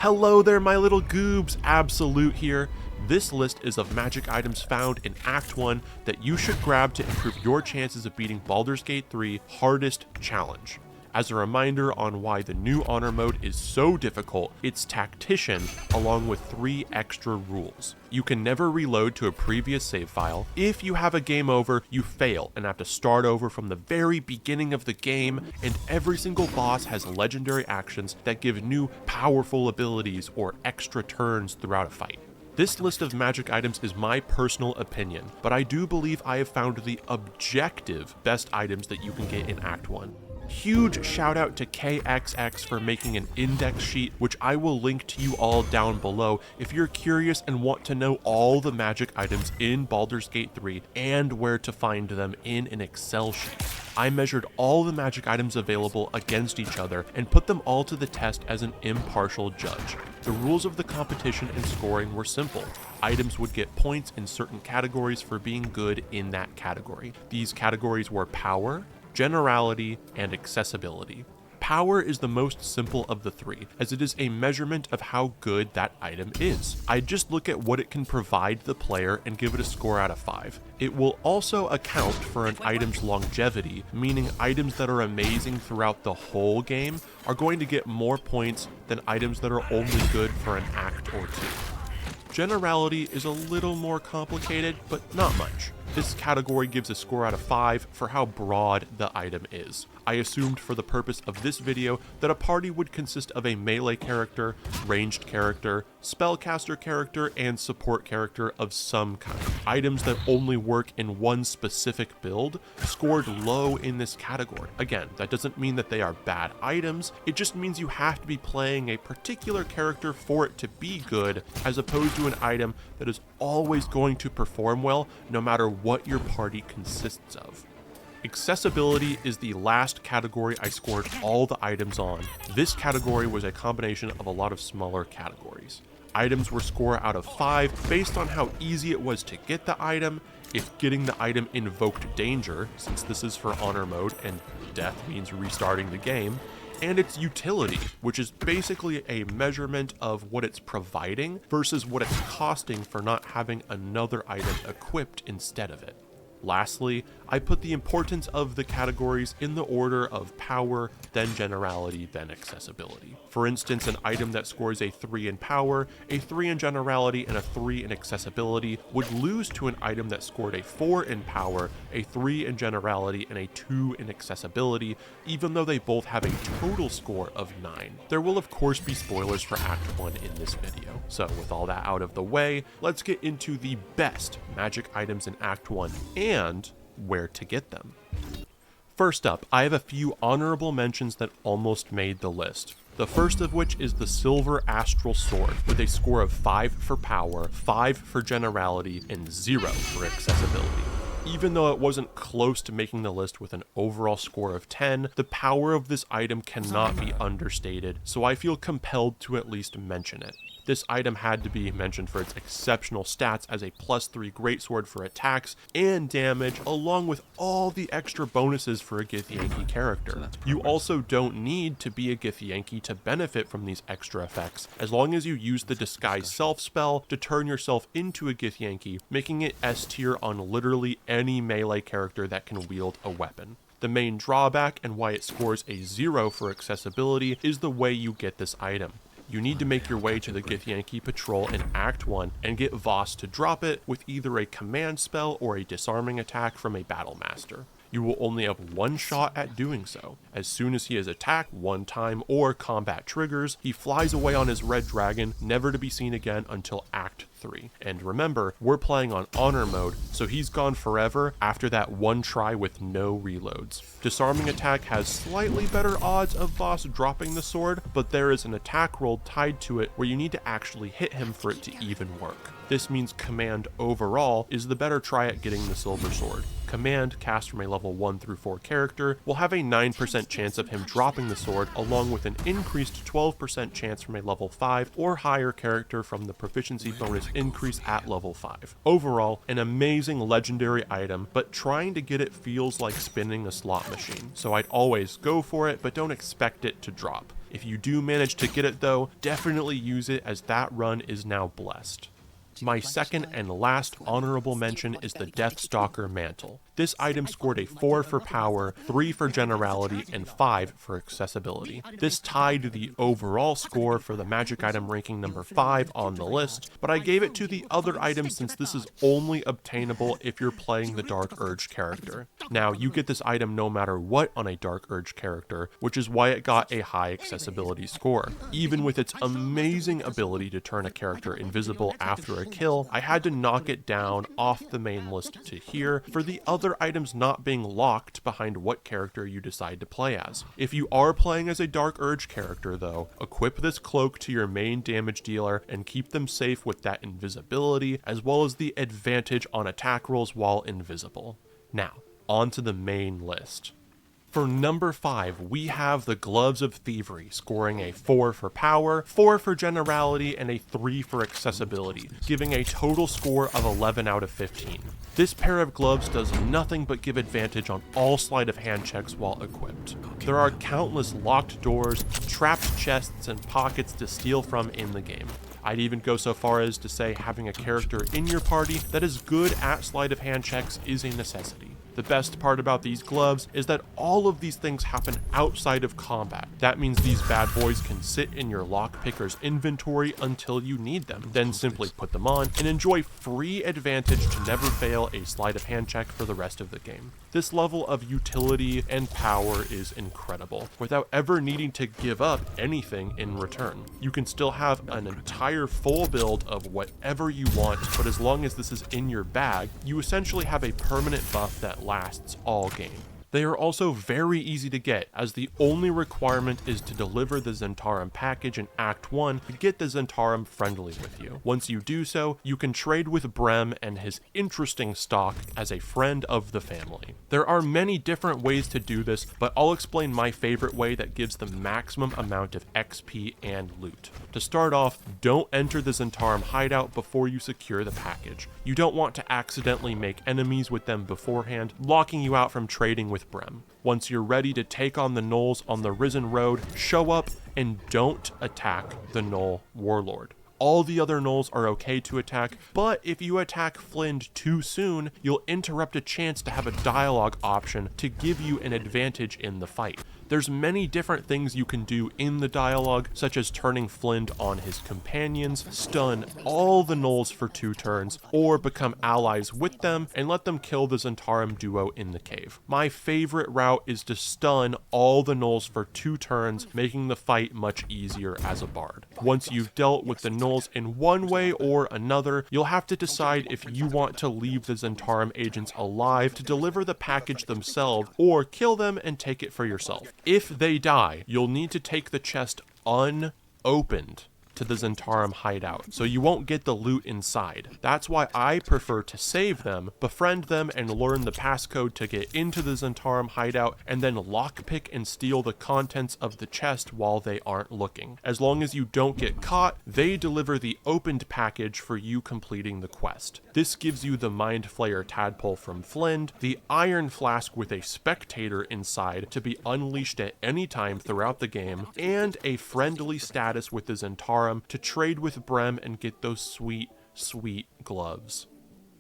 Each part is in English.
Hello there, my little goobs, Absolute here. This list is of magic items found in Act 1 that you should grab to improve your chances of beating Baldur's Gate 3 hardest challenge. As a reminder on why the new honor mode is so difficult, it's Tactician along with 3 extra rules. You can never reload to a previous save file. If you have a game over, you fail and have to start over from the very beginning of the game, and every single boss has legendary actions that give new powerful abilities or extra turns throughout a fight. This list of magic items is my personal opinion, but I do believe I have found the objective best items that you can get in Act 1. Huge shout out to KXX for making an index sheet, which I will link to you all down below if you're curious and want to know all the magic items in Baldur's Gate 3 and where to find them in an Excel sheet. I measured all the magic items available against each other and put them all to the test as an impartial judge. The rules of the competition and scoring were simple. Items would get points in certain categories for being good in that category. These categories were power, generality, and accessibility. Power is the most simple of the 3, as it is a measurement of how good that item is. I just look at what it can provide the player and give it a score out of 5. It will also account for an item's longevity, meaning items that are amazing throughout the whole game are going to get more points than items that are only good for an act or 2. Generality is a little more complicated, but not much. This category gives a score out of 5 for how broad the item is. I assumed for the purpose of this video that a party would consist of a melee character, ranged character, spellcaster character, and support character of some kind. Items that only work in one specific build scored low in this category. Again, that doesn't mean that they are bad items, it just means you have to be playing a particular character for it to be good, as opposed to an item that is always going to perform well no matter what your party consists of. Accessibility is the last category I scored all the items on. This category was a combination of a lot of smaller categories. Items were scored out of 5 based on how easy it was to get the item, if getting the item invoked danger, since this is for honor mode and death means restarting the game, and its utility, which is basically a measurement of what it's providing versus what it's costing for not having another item equipped instead of it. Lastly, I put the importance of the categories in the order of power, then generality, then accessibility. For instance, an item that scores a 3 in power, a 3 in generality, and a 3 in accessibility would lose to an item that scored a 4 in power, a 3 in generality, and a 2 in accessibility, even though they both have a total score of 9. There will of course be spoilers for Act 1 in this video. So with all that out of the way, let's get into the best magic items in Act 1 and where to get them. First up, I have a few honorable mentions that almost made the list. The first of which is the Silver Astral Sword, with a score of 5 for power, 5 for generality, and 0 for accessibility. Even though it wasn't close to making the list with an overall score of 10, the power of this item cannot be understated, so I feel compelled to at least mention it. This item had to be mentioned for its exceptional stats as a +3 greatsword for attacks and damage, along with all the extra bonuses for a Githyanki character. You also don't need to be a Githyanki to benefit from these extra effects, as long as you use the Disguise Self spell to turn yourself into a Githyanki, making it S tier on literally any melee character that can wield a weapon. The main drawback and why it scores a 0 for accessibility is the way you get this item. You need to make your way to the Githyanki patrol in Act 1 and get Voss to drop it with either a command spell or a disarming attack from a battle master. You will only have one shot at doing so. As soon as he is attacked one time or combat triggers, he flies away on his red dragon, never to be seen again until Act 3. And remember, we're playing on honor mode, so he's gone forever after that one try with no reloads. Disarming attack has slightly better odds of Voss dropping the sword, but there is an attack roll tied to it where you need to actually hit him for it to even work. This means command overall is the better try at getting the silver sword. Command, cast from a level 1 through 4 character, will have a 9% chance of him dropping the sword, along with an increased 12% chance from a level 5 or higher character from the proficiency bonus increase at level 5. Overall, an amazing legendary item, but trying to get it feels like spinning a slot machine, so I'd always go for it, but don't expect it to drop. If you do manage to get it though, definitely use it as that run is now blessed. My second and last honorable mention is the Deathstalker Mantle. This item scored a 4 for power, 3 for generality, and 5 for accessibility. This tied the overall score for the magic item ranking number 5 on the list, but I gave it to the other item since this is only obtainable if you're playing the Dark Urge character. Now, you get this item no matter what on a Dark Urge character, which is why it got a high accessibility score. Even with its amazing ability to turn a character invisible after a kill, I had to knock it down off the main list to here for the other items not being locked behind what character you decide to play as. If you are playing as a Dark Urge character though, equip this cloak to your main damage dealer and keep them safe with that invisibility as well as the advantage on attack rolls while invisible. Now, on to the main list. For number 5, we have the Gloves of Thievery, scoring a 4 for power, 4 for generality, and a 3 for accessibility, giving a total score of 11 out of 15. This pair of gloves does nothing but give advantage on all sleight of hand checks while equipped. There are countless locked doors, trapped chests, and pockets to steal from in the game. I'd even go so far as to say having a character in your party that is good at sleight of hand checks is a necessity. The best part about these gloves is that all of these things happen outside of combat. That means these bad boys can sit in your lockpicker's inventory until you need them, then simply put them on and enjoy free advantage to never fail a sleight of hand check for the rest of the game. This level of utility and power is incredible, without ever needing to give up anything in return. You can still have an entire full build of whatever you want, but as long as this is in your bag, you essentially have a permanent buff that lasts all game. They are also very easy to get, as the only requirement is to deliver the Zentarum package in Act 1 to get the Zentarum friendly with you. Once you do so, you can trade with Brem and his interesting stock as a friend of the family. There are many different ways to do this, but I'll explain my favorite way that gives the maximum amount of XP and loot. To start off, don't enter the Zentarum hideout before you secure the package. You don't want to accidentally make enemies with them beforehand, locking you out from trading with Brem. Once you're ready to take on the gnolls on the Risen Road, show up and don't attack the gnoll warlord. All the other gnolls are okay to attack, but if you attack Flind too soon, you'll interrupt a chance to have a dialogue option to give you an advantage in the fight. There's many different things you can do in the dialogue, such as turning Flind on his companions, stun all the gnolls for 2 turns, or become allies with them and let them kill the Zentarum duo in the cave. My favorite route is to stun all the gnolls for 2 turns, making the fight much easier as a bard. Once you've dealt with the gnolls in one way or another, you'll have to decide if you want to leave the Zentarum agents alive to deliver the package themselves, or kill them and take it for yourself. If they die, you'll need to take the chest unopened to the Zentarum hideout, so you won't get the loot inside. That's why I prefer to save them, befriend them, and learn the passcode to get into the Zentarum hideout, and then lockpick and steal the contents of the chest while they aren't looking. As long as you don't get caught, they deliver the opened package for you completing the quest. This gives you the Mind Flayer tadpole from Flind, the Iron Flask with a spectator inside to be unleashed at any time throughout the game, and a friendly status with the Zentarum to trade with Brem and get those sweet, sweet gloves.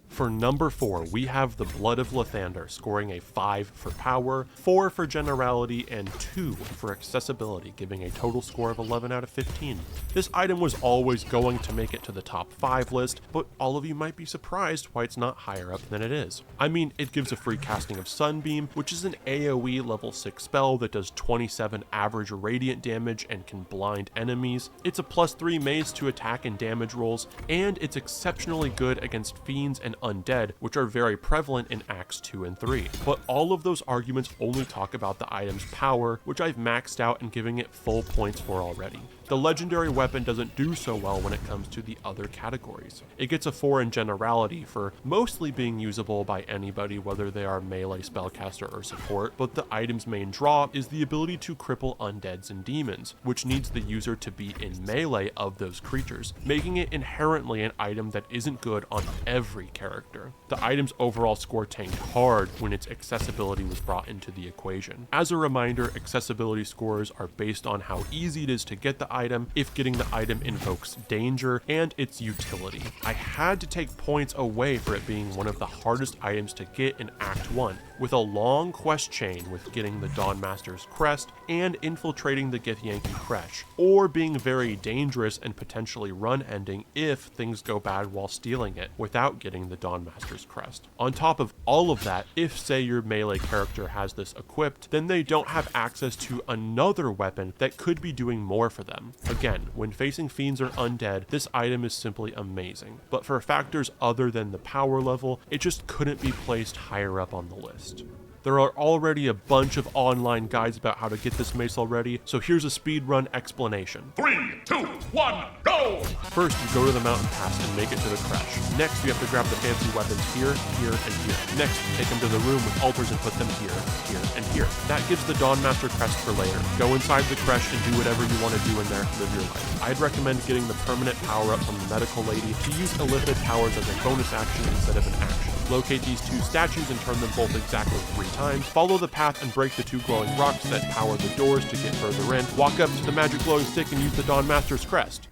For number 4, we have the Blood of Lathander, scoring a 5 for power, 4 for generality, and 2 for accessibility, giving a total score of 11 out of 15. This item was always going to make it to the top 5 list, but all of you might be surprised why it's not higher up than it is. I mean, it gives a free casting of Sunbeam, which is an AoE level 6 spell that does 27 average radiant damage and can blind enemies. It's a +3 maze to attack and damage rolls, and it's exceptionally good against fiends and undead, which are very prevalent in Acts 2 and 3. But all of those arguments only talk about the item's power, which I've maxed out and giving it full points for already. The legendary weapon doesn't do so well when it comes to the other categories. It gets a 4 in generality for mostly being usable by anybody, whether they are melee spellcaster or support, but the item's main draw is the ability to cripple undeads and demons, which needs the user to be in melee of those creatures, making it inherently an item that isn't good on every character. The item's overall score tanked hard when its accessibility was brought into the equation. As a reminder, accessibility scores are based on how easy it is to get the item, if getting the item invokes danger, and its utility. I had to take points away for it being one of the hardest items to get in Act 1, with a long quest chain with getting the Dawnmaster's Crest and infiltrating the Githyanki Creche, or being very dangerous and potentially run-ending if things go bad while stealing it without getting the Dawnmaster's Crest. On top of all of that, if say your melee character has this equipped, then they don't have access to another weapon that could be doing more for them. Again, when facing fiends or undead, this item is simply amazing, but for factors other than the power level, it just couldn't be placed higher up on the list. There are already a bunch of online guides about how to get this mace already, so here's a speedrun explanation. 3, 2, 1, go! First, you go to the mountain pass and make it to the Creche. Next, you have to grab the fancy weapons here, here, and here. Next, take them to the room with altars and put them here, here, and here. That gives the Dawnmaster Crest for later. Go inside the Creche and do whatever you want to do in there, live your life. I'd recommend getting the permanent power-up from the medical lady to use illithid powers as a bonus action instead of an action. Locate these 2 statues and turn them both exactly 3 times. Follow the path and break the 2 glowing rocks that power the doors to get further in. Walk up to the magic glowing stick and use the Dawnmaster's Crest.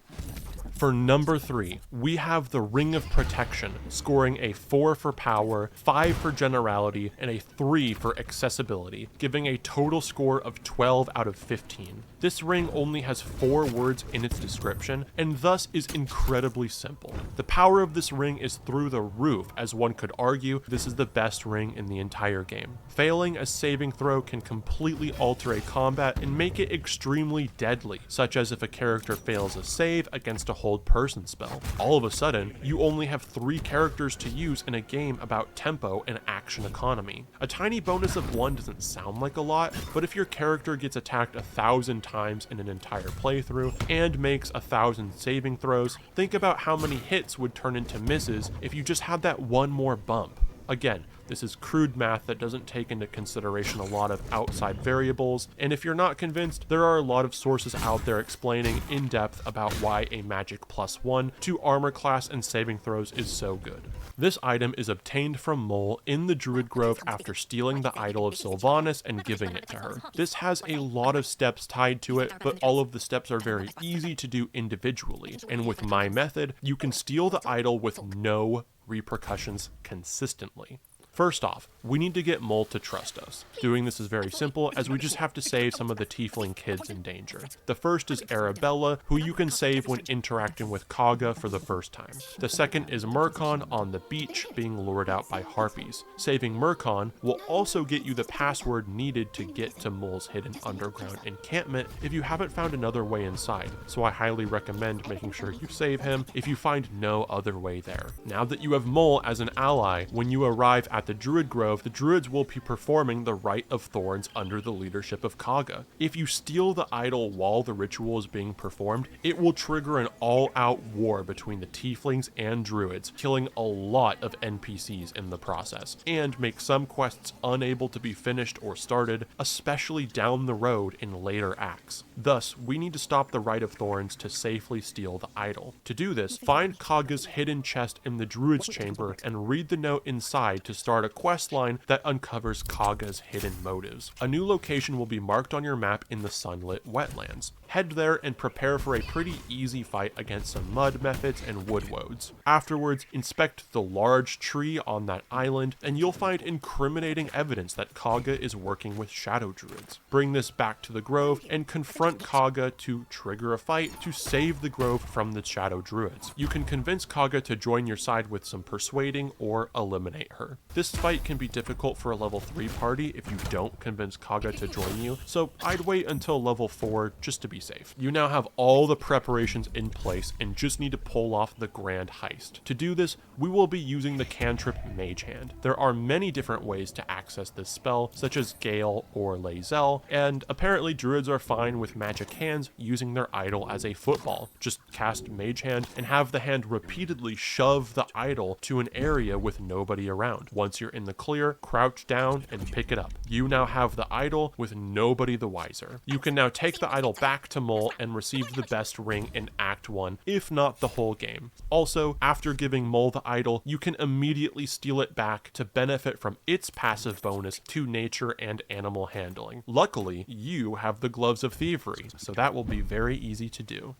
For number 3, we have the Ring of Protection, scoring a 4 for power, 5 for generality, and a 3 for accessibility, giving a total score of 12 out of 15. This ring only has 4 words in its description, and thus is incredibly simple. The power of this ring is through the roof, as one could argue this is the best ring in the entire game. Failing a saving throw can completely alter a combat and make it extremely deadly, such as if a character fails a save against a hold person spell. All of a sudden, you only have 3 characters to use in a game about tempo and action economy. A tiny bonus of 1 doesn't sound like a lot, but if your character gets attacked 1,000 times in an entire playthrough and makes 1,000 saving throws, think about how many hits would turn into misses if you just had that 1 more bump. Again, this is crude math that doesn't take into consideration a lot of outside variables, and if you're not convinced, there are a lot of sources out there explaining in depth about why a magic +1 to armor class and saving throws is so good. This item is obtained from Mole in the Druid Grove after stealing the idol of Sylvanas and giving it to her. This has a lot of steps tied to it, but all of the steps are very easy to do individually, and with my method, you can steal the idol with no repercussions consistently. First off, we need to get Mole to trust us. Doing this is very simple, as we just have to save some of the tiefling kids in danger. The first is Arabella, who you can save when interacting with Kaga for the first time. The second is Murkon on the beach, being lured out by harpies. Saving Murkon will also get you the password needed to get to Mole's hidden underground encampment if you haven't found another way inside, so I highly recommend making sure you save him if you find no other way there. Now that you have Mole as an ally, when you arrive at the Druid Grove, the Druids will be performing the Rite of Thorns under the leadership of Kaga. If you steal the idol while the ritual is being performed, it will trigger an all-out war between the Tieflings and Druids, killing a lot of NPCs in the process, and make some quests unable to be finished or started, especially down the road in later acts. Thus, we need to stop the Rite of Thorns to safely steal the idol. To do this, find Kaga's hidden chest in the Druid's chamber and read the note inside to start a quest line that uncovers Kaga's hidden motives. A new location will be marked on your map in the sunlit wetlands. Head there and prepare for a pretty easy fight against some mud methods and wood woads. Afterwards, inspect the large tree on that island, and you'll find incriminating evidence that Kaga is working with shadow druids. Bring this back to the grove and confront Kaga to trigger a fight to save the grove from the shadow druids. You can convince Kaga to join your side with some persuading or eliminate her. This This fight can be difficult for a level 3 party if you don't convince Kaga to join you, so I'd wait until level 4 just to be safe. You now have all the preparations in place and just need to pull off the grand heist. To do this, we will be using the cantrip Mage Hand. There are many different ways to access this spell, such as Gale or Lae'zel, and apparently druids are fine with magic hands using their idol as a football. Just cast Mage Hand and have the hand repeatedly shove the idol to an area with nobody around. Once you're in the clear, crouch down and pick it up. You now have the idol with nobody the wiser. You can now take the idol back to Mole and receive the best ring in Act 1, if not the whole game. Also, after giving Mole the idol, you can immediately steal it back to benefit from its passive bonus to nature and animal handling. Luckily, you have the Gloves of Thievery, so that will be very easy to do.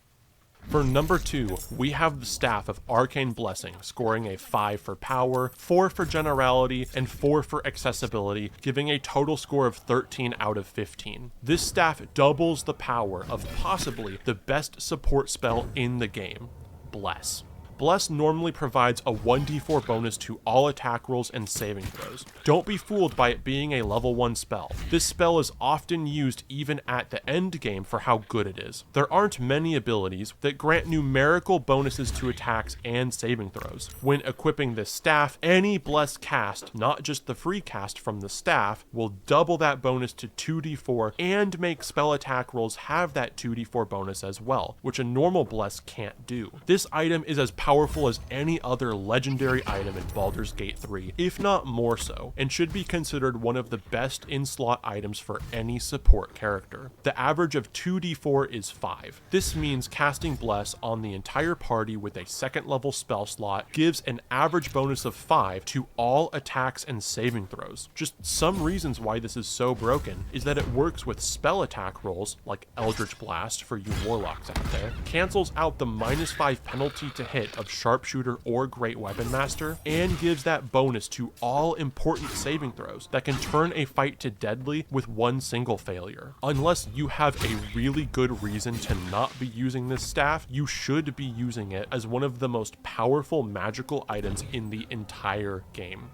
For number 2, we have the Staff of Arcane Blessing, scoring a 5 for power, 4 for generality, and 4 for accessibility, giving a total score of 13 out of 15. This staff doubles the power of possibly the best support spell in the game, Bless. Bless normally provides a 1d4 bonus to all attack rolls and saving throws. Don't be fooled by it being a level 1 spell. This spell is often used even at the end game for how good it is. There aren't many abilities that grant numerical bonuses to attacks and saving throws. When equipping this staff, any Bless cast, not just the free cast from the staff, will double that bonus to 2d4 and make spell attack rolls have that 2d4 bonus as well, which a normal Bless can't do. This item is as powerful as any other legendary item in Baldur's Gate 3, if not more so, and should be considered one of the best in-slot items for any support character. The average of 2d4 is 5. This means casting Bless on the entire party with a 2nd level spell slot gives an average bonus of 5 to all attacks and saving throws. Just some reasons why this is so broken is that it works with spell attack rolls, like Eldritch Blast for you warlocks out there, cancels out the -5 penalty to hit of Sharpshooter or Great Weapon Master, and gives that bonus to all important saving throws that can turn a fight to deadly with one single failure. Unless you have a really good reason to not be using this staff, you should be using it as one of the most powerful magical items in the entire game.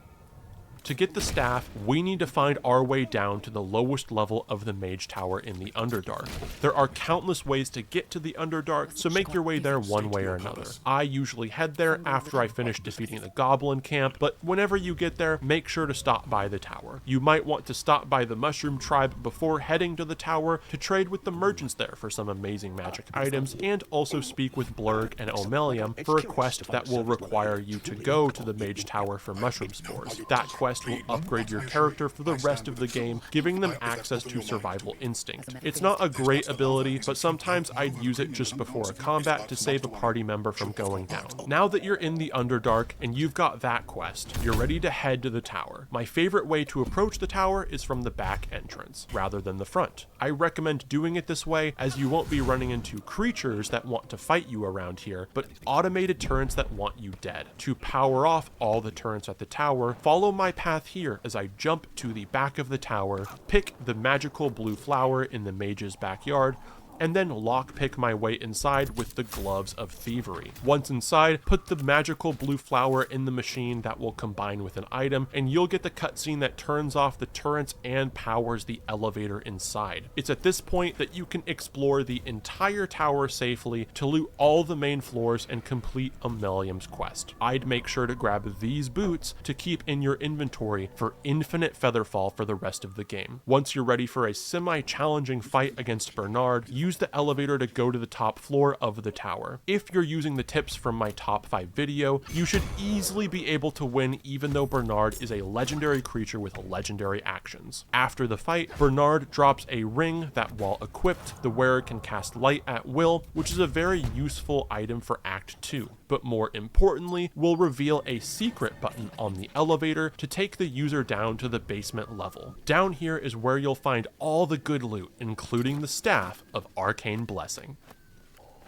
To get the staff, we need to find our way down to the lowest level of the Mage Tower in the Underdark. There are countless ways to get to the Underdark, so make your way there one way or another. I usually head there after I finish defeating the Goblin camp, but whenever you get there, make sure to stop by the tower. You might want to stop by the Mushroom Tribe before heading to the tower to trade with the merchants there for some amazing magic items, and also speak with Blurg and Omelium for a quest that will require you to go to the Mage Tower for mushroom spores. That quest will upgrade your character for the rest of the game, giving them access to Survival Instinct. It's not a great ability, but sometimes I'd use it just before a combat to save a party member from going down. Now that you're in the Underdark and you've got that quest, you're ready to head to the tower. My favorite way to approach the tower is from the back entrance, rather than the front. I recommend doing it this way as you won't be running into creatures that want to fight you around here, but automated turrets that want you dead. To power off all the turrets at the tower, follow my path here as I jump to the back of the tower, pick the magical blue flower in the mage's backyard, and then lockpick my way inside with the Gloves of Thievery. Once inside, put the magical blue flower in the machine that will combine with an item, and you'll get the cutscene that turns off the turrets and powers the elevator inside. It's at this point that you can explore the entire tower safely to loot all the main floors and complete Omelium's quest. I'd make sure to grab these boots to keep in your inventory for infinite featherfall for the rest of the game. Once you're ready for a semi-challenging fight against Bernard, use the elevator to go to the top floor of the tower. If you're using the tips from my top 5 video, you should easily be able to win even though Bernard is a legendary creature with legendary actions. After the fight, Bernard drops a ring that, while equipped, the wearer can cast light at will, which is a very useful item for Act 2. But more importantly, will reveal a secret button on the elevator to take the user down to the basement level. Down here is where you'll find all the good loot, including the staff of Arcane Blessing.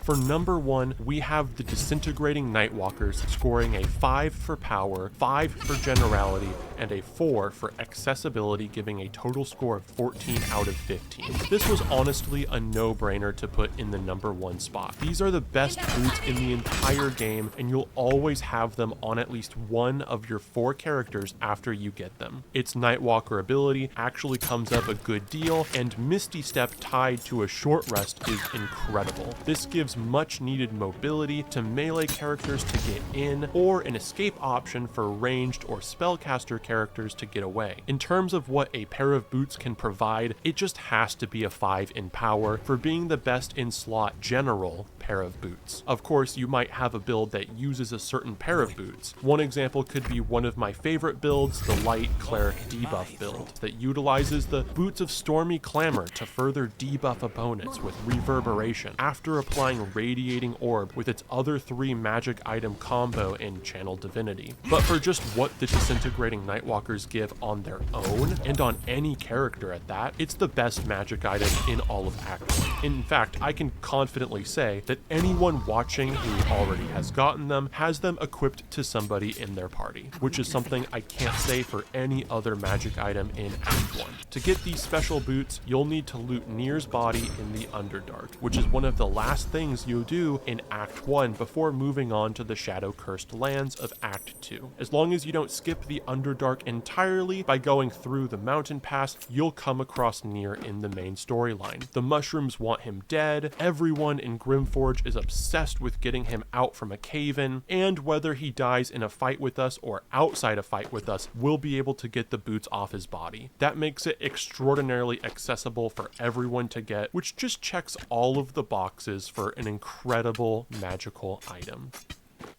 For number 1, we have the Disintegrating Nightwalkers, scoring a 5 for power, 5 for generality, and a 4 for accessibility, giving a total score of 14 out of 15. This was honestly a no-brainer to put in the number 1 spot. These are the best boots in the entire game, and you'll always have them on at least one of your 4 characters after you get them. Its Nightwalker ability actually comes up a good deal, and Misty Step tied to a short rest is incredible. This gives much needed mobility to melee characters to get in, or an escape option for ranged or spellcaster characters to get away. In terms of what a pair of boots can provide, it just has to be a 5 in power for being the best in slot general pair of boots. Of course, you might have a build that uses a certain pair of boots. One example could be one of my favorite builds, the Light Cleric debuff build, that utilizes the Boots of Stormy Clamor to further debuff opponents with reverberation after applying Radiating Orb with its other 3 magic item combo in Channel Divinity. But for just what the Disintegrating Nightwalkers give on their own, and on any character at that, it's the best magic item in all of Act 1. In fact, I can confidently say that anyone watching who already has gotten them has them equipped to somebody in their party, which is something I can't say for any other magic item in Act 1. To get these special boots, you'll need to loot Nir's body in the Underdark, which is one of the last things you'll do in Act 1 before moving on to the Shadow-Cursed lands of Act 2. As long as you don't skip the Underdark entirely by going through the mountain pass, you'll come across Nir in the main storyline. The mushrooms want him dead, everyone in Grimforge is obsessed with getting him out from a cave-in, and whether he dies in a fight with us or outside a fight with us, we'll be able to get the boots off his body. That makes it extraordinarily accessible for everyone to get, which just checks all of the boxes for an incredible magical item.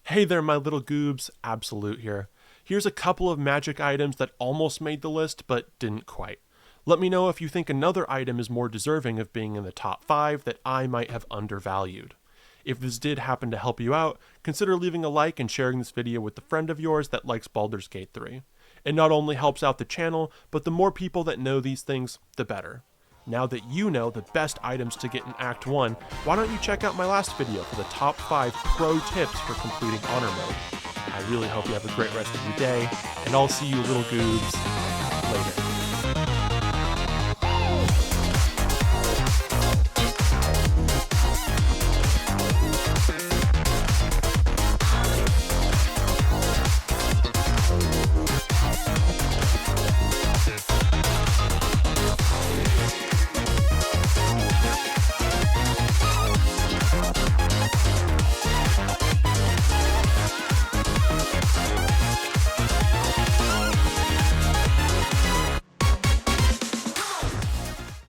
Hey there, my little goobs, Absolute here. Here's a couple of magic items that almost made the list, but didn't quite. Let me know if you think another item is more deserving of being in the top 5 that I might have undervalued. If this did happen to help you out, consider leaving a like and sharing this video with a friend of yours that likes Baldur's Gate 3. It not only helps out the channel, but the more people that know these things, the better. Now that you know the best items to get in Act 1, why don't you check out my last video for the top 5 pro tips for completing Honor Mode. I really hope you have a great rest of your day, and I'll see you little goobs later.